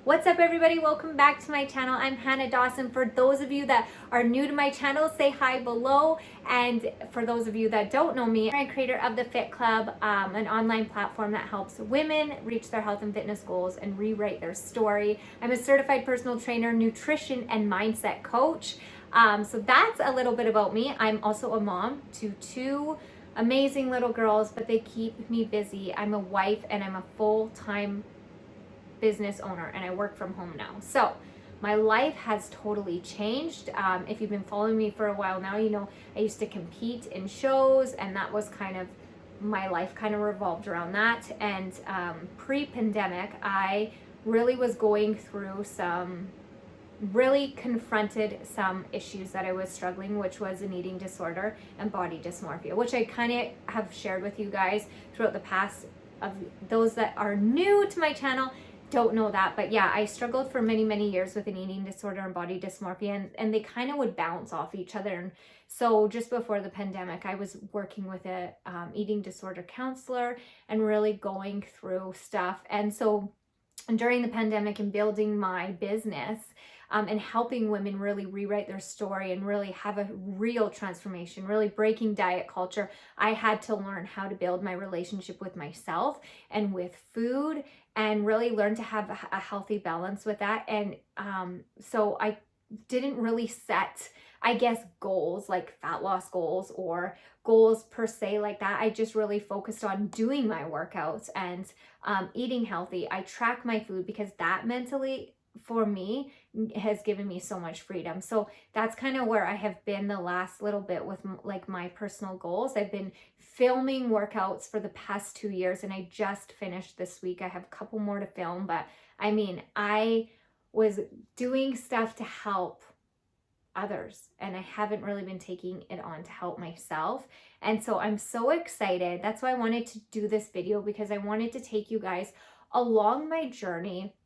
What's up, everybody? Welcome back to my channel. I'm Hannah Dawson. For those of you that are new to my channel, say hi below. And for those of you that don't know me, I'm a creator of the Fit Club, an online platform that helps women reach their health and fitness goals and rewrite their story. I'm a certified personal trainer, nutrition and mindset coach. So that's a little bit about me. I'm also a mom to two amazing little girls, but they keep me busy. I'm a wife and I'm a full-time business owner, and I work from home now. So my life has totally changed. If you've been following me for a while now, you know I used to compete in shows, and that was kind of my life kind of revolved around that. And pre-pandemic, I really was going through really confronted some issues that I was struggling, which was an eating disorder and body dysmorphia, which I kind of have shared with you guys throughout the past. Of those that are new to my channel don't know that, but yeah, I struggled for many years with an eating disorder and body dysmorphia, and they kind of would bounce off each other. And so just before the pandemic, I was working with a eating disorder counselor and really going through stuff. And so during the pandemic and building my business, and helping women really rewrite their story and really have a real transformation, really breaking diet culture, I had to learn how to build my relationship with myself and with food, and really learn to have a healthy balance with that. And so I didn't really set, I guess, goals like fat loss goals or goals per se like that. I just really focused on doing my workouts and eating healthy. I track my food because that mentally for me has given me so much freedom. So that's kind of where I have been the last little bit with like my personal goals. I've been filming workouts for the past 2 years, and I just finished this week. I have a couple more to film, but I mean, I was doing stuff to help others, and I haven't really been taking it on to help myself. And so I'm so excited. That's why I wanted to do this video, because I wanted to take you guys along my journey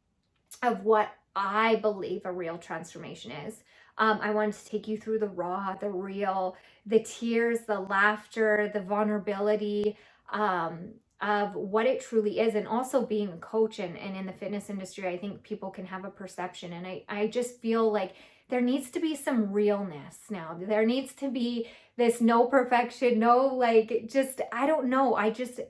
of what I believe a real transformation is. I wanted to take you through the raw, the real, the tears, the laughter, the vulnerability, of what it truly is. And also being a coach and in the fitness industry, I think people can have a perception. And I just feel like there needs to be some realness now. There needs to be this no perfection, no like, just, I don't know. I just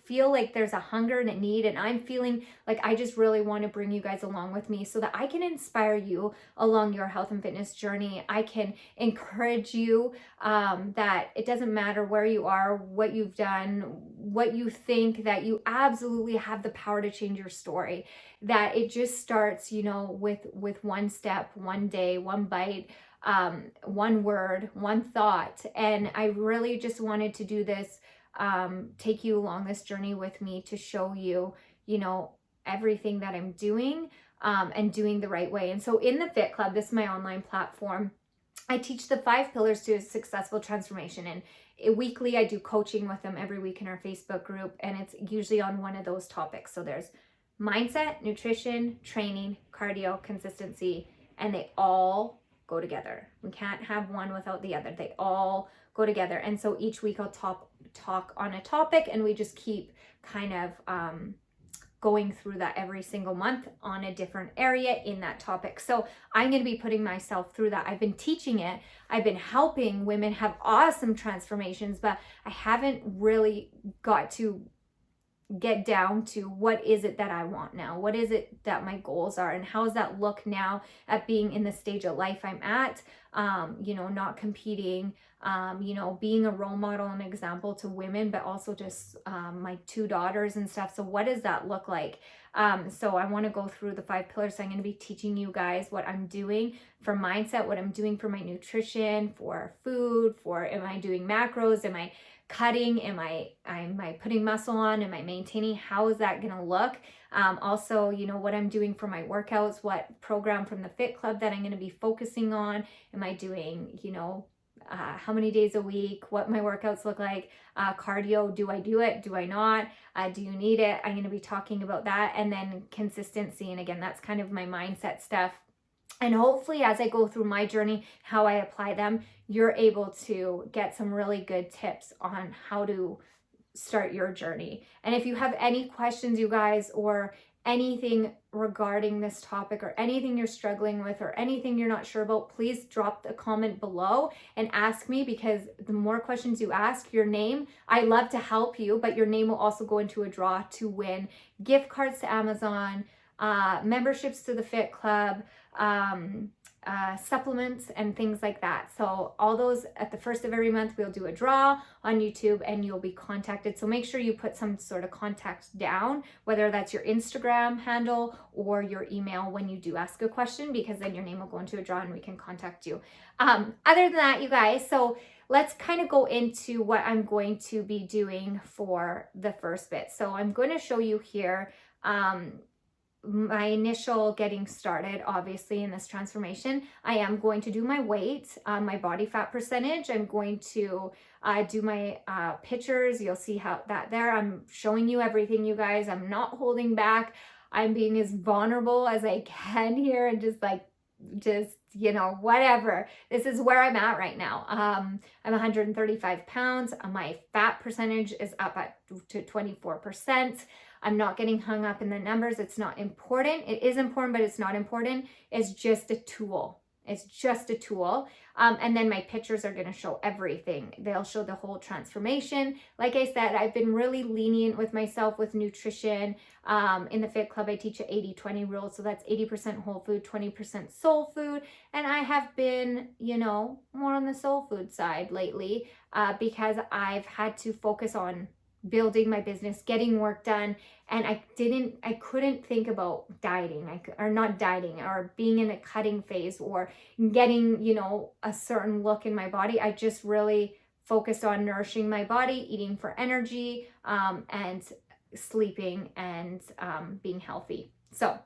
feel like there's a hunger and a need, and I'm feeling like I just really want to bring you guys along with me so that I can inspire you along your health and fitness journey. I can encourage you that it doesn't matter where you are, what you've done, what you think, that you absolutely have the power to change your story. That it just starts, you know, with one step, one day, one bite, one word, one thought. And I really just wanted to do this, take you along this journey with me to show you, you know, everything that I'm doing, and doing the right way. And so in the Fit Club, this is my online platform, I teach the 5 pillars to a successful transformation. And weekly, I do coaching with them every week in our Facebook group, and it's usually on one of those topics. So there's mindset, nutrition, training, cardio, consistency, and they all go together. We can't have one without the other. They all go together. And so each week I'll talk on a topic, and we just keep kind of going through that every single month on a different area in that topic. So I'm going to be putting myself through that. I've been teaching it. I've been helping women have awesome transformations, but I haven't really got to get down to what is it that I want now? What is it that my goals are? And how does that look now at being in the stage of life I'm at? You know, not competing, you know, being a role model and example to women, but also just my 2 daughters and stuff. So what does that look like? So I want to go through the 5 pillars. So I'm going to be teaching you guys what I'm doing for mindset, what I'm doing for my nutrition, for food, for, am I doing macros? Am I cutting? Am I putting muscle on? Am I maintaining? How is that going to look? Also, you know, what I'm doing for my workouts, what program from the Fit Club that I'm going to be focusing on. Am I doing, you know, how many days a week, what my workouts look like, cardio, do I do it? Do I not? Do you need it? I'm going to be talking about that. And then consistency. And again, that's kind of my mindset stuff. And hopefully as I go through my journey, how I apply them, you're able to get some really good tips on how to start your journey. And if you have any questions, you guys, or anything regarding this topic or anything you're struggling with or anything you're not sure about, please drop a comment below and ask me, because the more questions you ask, your name, I love to help you, but your name will also go into a draw to win gift cards to Amazon, memberships to the Fit Club, supplements and things like that. So all those at the first of every month, we'll do a draw on YouTube and you'll be contacted. So make sure you put some sort of contact down, whether that's your Instagram handle or your email when you do ask a question, because then your name will go into a draw and we can contact you. Other than that, you guys, so let's kind of go into what I'm going to be doing for the first bit. So I'm going to show you here my initial getting started, obviously, in this transformation. I am going to do my weight, my body fat percentage. I'm going to do my pictures. You'll see how that there. I'm showing you everything, you guys. I'm not holding back. I'm being as vulnerable as I can here and just you know, whatever. This is where I'm at right now. I'm 135 pounds. My fat percentage is up to 24%. I'm not getting hung up in the numbers. It's not important. It is important, but it's not important. It's just a tool. It's just a tool. And then my pictures are going to show everything. They'll show the whole transformation. Like I said, I've been really lenient with myself with nutrition. In the Fit Club, I teach an 80-20 rule. So that's 80% whole food, 20% soul food. And I have been, you know, more on the soul food side lately because I've had to focus on building my business, getting work done, and I couldn't think about dieting, or not dieting, or being in a cutting phase, or getting, you know, a certain look in my body. I just really focused on nourishing my body, eating for energy, and sleeping, and being healthy. So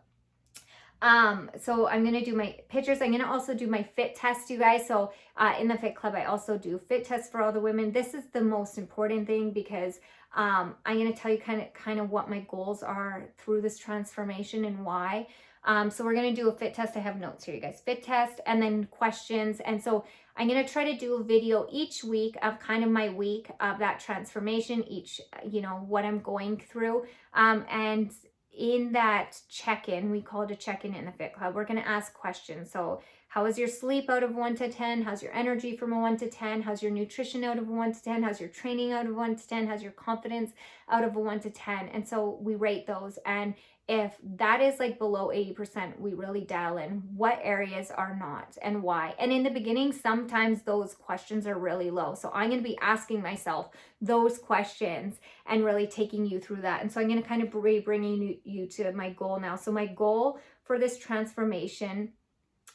I'm going to do my pictures. I'm going to also do my fit test, you guys. So in the Fit Club, I also do fit tests for all the women. This is the most important thing because I'm going to tell you kind of what my goals are through this transformation and why. So we're going to do a fit test. I have notes here, you guys. Fit test and then questions. And so I'm going to try to do a video each week of kind of my week of that transformation, each, you know, what I'm going through. And in that check-in, we call it a check-in in the Fit Club, we're going to ask questions. So how is your sleep out of 1 to 10? How's your energy from a 1 to 10? How's your nutrition out of a 1 to 10? How's your training out of 1 to 10? How's your confidence out of a 1 to 10? And so we rate those. And if that is like below 80%, we really dial in what areas are not and why. And in the beginning, sometimes those questions are really low. So I'm going to be asking myself those questions and really taking you through that. And so I'm going to kind of be bringing you to my goal now. So my goal for this transformation,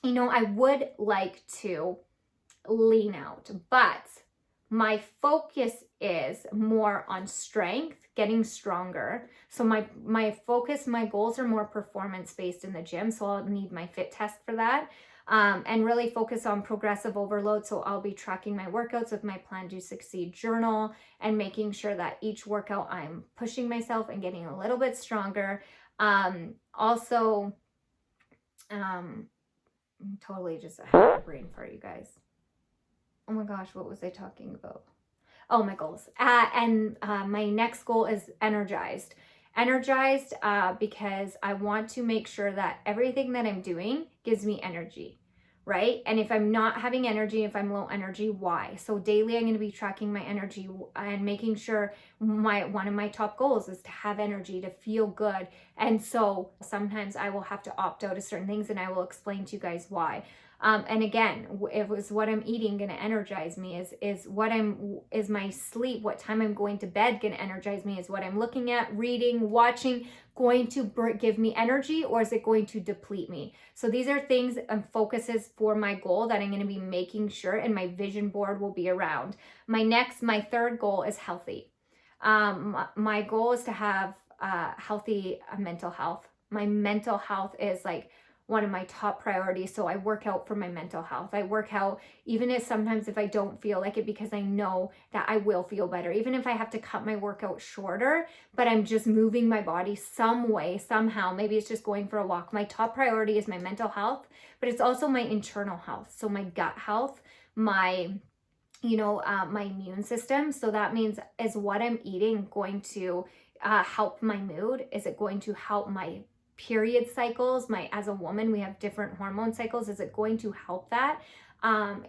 you know, I would like to lean out, but my focus is more on strength, getting stronger. So my focus, my goals are more performance-based in the gym. So I'll need my fit test for that. And really focus on progressive overload. So I'll be tracking my workouts with my Plan to Succeed journal and making sure that each workout I'm pushing myself and getting a little bit stronger. Also, totally just had a brain fart, you guys. Oh my gosh, what was I talking about? Oh, my goals. And my next goal is energized. Energized because I want to make sure that everything that I'm doing gives me energy, right? And if I'm not having energy, if I'm low energy, why? So daily I'm going to be tracking my energy and making sure one of my top goals is to have energy, to feel good. And so sometimes I will have to opt out of certain things, and I will explain to you guys why. And again, it was what I'm eating going to energize me, is my sleep, what time I'm going to bed going to energize me, is what I'm looking at, reading, watching, going to give me energy, or is it going to deplete me? So these are things and focuses for my goal that I'm going to be making sure, and my vision board will be around. My third goal is healthy. My goal is to have healthy mental health. My mental health is like one of my top priorities. So I work out for my mental health. I work out even if sometimes if I don't feel like it, because I know that I will feel better. Even if I have to cut my workout shorter, but I'm just moving my body some way, somehow. Maybe it's just going for a walk. My top priority is my mental health, but it's also my internal health. So my gut health, my immune system. So that means, is what I'm eating going to help my mood? Is it going to help my period cycles, as a woman, we have different hormone cycles. Is it going to help that?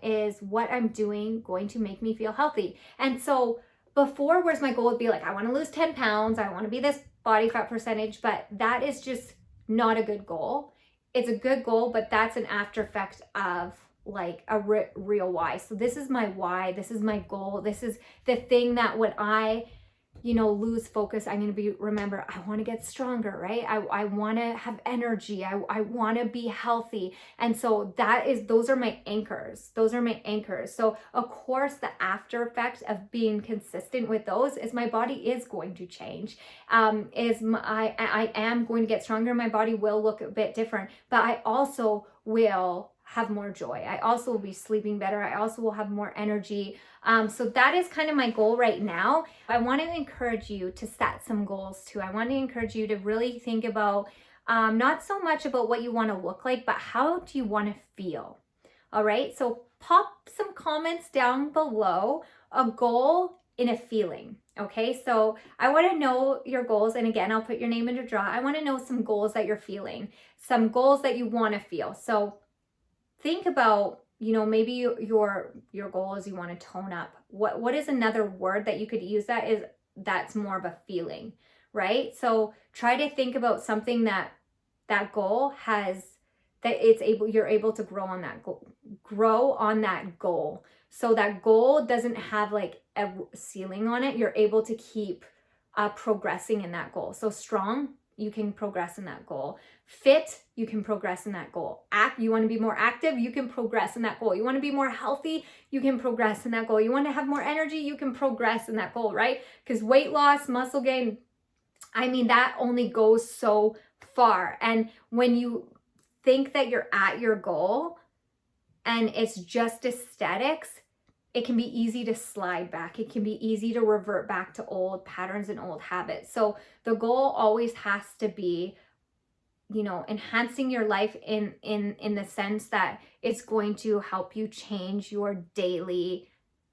Is what I'm doing going to make me feel healthy? And so before, where's my goal would be like, I want to lose 10 pounds. I want to be this body fat percentage, but that is just not a good goal. It's a good goal, but that's an after effect of like a real why. So this is my why. This is my goal. This is the thing that when I, lose focus, I'm going to remember, I want to get stronger, right? I want to have energy. I want to be healthy. And so those are my anchors. So of course, the after effect of being consistent with those is my body is going to change. I am going to get stronger. My body will look a bit different, but I also will have more joy. I also will be sleeping better. I also will have more energy. So that is kind of my goal right now. I want to encourage you to set some goals too. I want to encourage you to really think about not so much about what you want to look like, but how do you want to feel? All right. So pop some comments down below, a goal in a feeling. Okay. So I want to know your goals. And again, I'll put your name in a draw. I want to know some goals that you're feeling, some goals that you want to feel. So think about, maybe your goal is you want to tone up. What is another word that you could use that's more of a feeling, right? So try to think about something that goal has, you're able to grow on that goal. So that goal doesn't have like a ceiling on it. You're able to keep progressing in that goal. So strong, you can progress in that goal. Fit, you can progress in that goal. You want to be more active, you can progress in that goal. You want to be more healthy, you can progress in that goal. You want to have more energy, you can progress in that goal, right? Because weight loss, muscle gain, that only goes so far. And when you think that you're at your goal and it's just aesthetics, it can be easy to slide back. It can be easy to revert back to old patterns and old habits. So the goal always has to be, enhancing your life in the sense that it's going to help you change your daily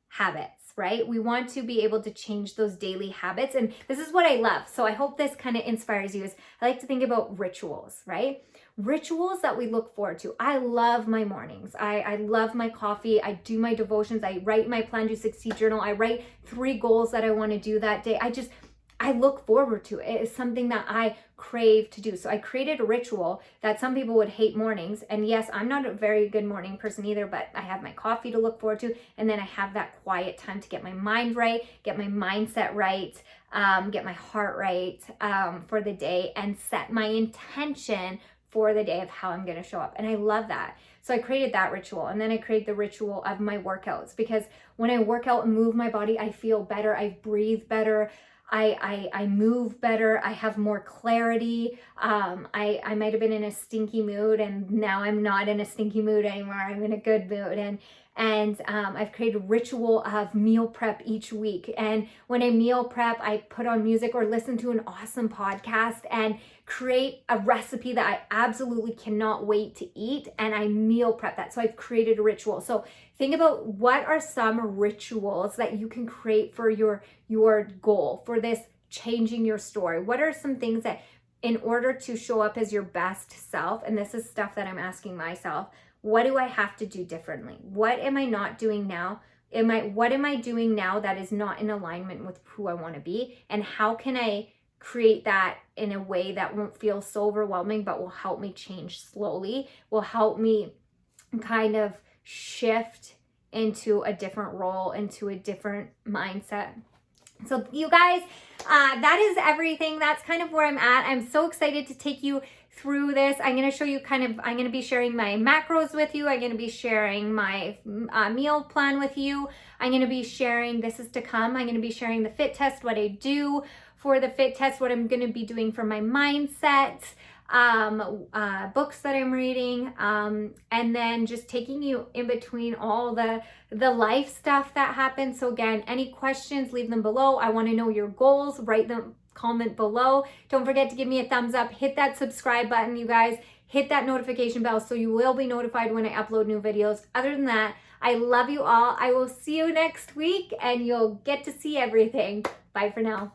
habits, right? We want to be able to change those daily habits. And this is what I love. So I hope this kind of inspires you. I like to think about rituals, right? Rituals that we look forward to. I love my mornings. I love my coffee. I do my devotions. I write my Plan to Succeed journal. I write 3 goals that I want to do that day. I look forward to it. It is something that I crave to do. So I created a ritual that some people would hate mornings. And yes, I'm not a very good morning person either, but I have my coffee to look forward to. And then I have that quiet time to get my mind right, get my mindset right, get my heart right for the day, and set my intention for the day of how I'm going to show up. And I love that. So I created that ritual. And then I created the ritual of my workouts, because when I work out and move my body, I feel better. I breathe better. I move better. I have more clarity. I might have been in a stinky mood, and now I'm not in a stinky mood anymore. I'm in a good mood. And I've created a ritual of meal prep each week. And when I meal prep, I put on music or listen to an awesome podcast and create a recipe that I absolutely cannot wait to eat. And I meal prep that. So I've created a ritual. So think about what are some rituals that you can create for your goal, for this changing your story. What are some things that, in order to show up as your best self, and this is stuff that I'm asking myself, what do I have to do differently? What am I not doing now? What am I doing now that is not in alignment with who I want to be? And how can I create that in a way that won't feel so overwhelming, but will help me change slowly, will help me kind of shift into a different role, into a different mindset. So you guys, that is everything. That's kind of where I'm at. I'm so excited to take you through this. I'm going to show you I'm going to be sharing my macros with you. I'm going to be sharing my meal plan with you. I'm going to be sharing, this is to come, I'm going to be sharing the fit test, what I do for the fit test, what I'm going to be doing for my mindset, books that I'm reading, and then just taking you in between all the life stuff that happens. So again, any questions, leave them below. I want to know your goals. Write them, comment below. Don't forget to give me a thumbs up. Hit that subscribe button, you guys. Hit that notification bell so you will be notified when I upload new videos. Other than that, I love you all. I will see you next week and you'll get to see everything. Bye for now.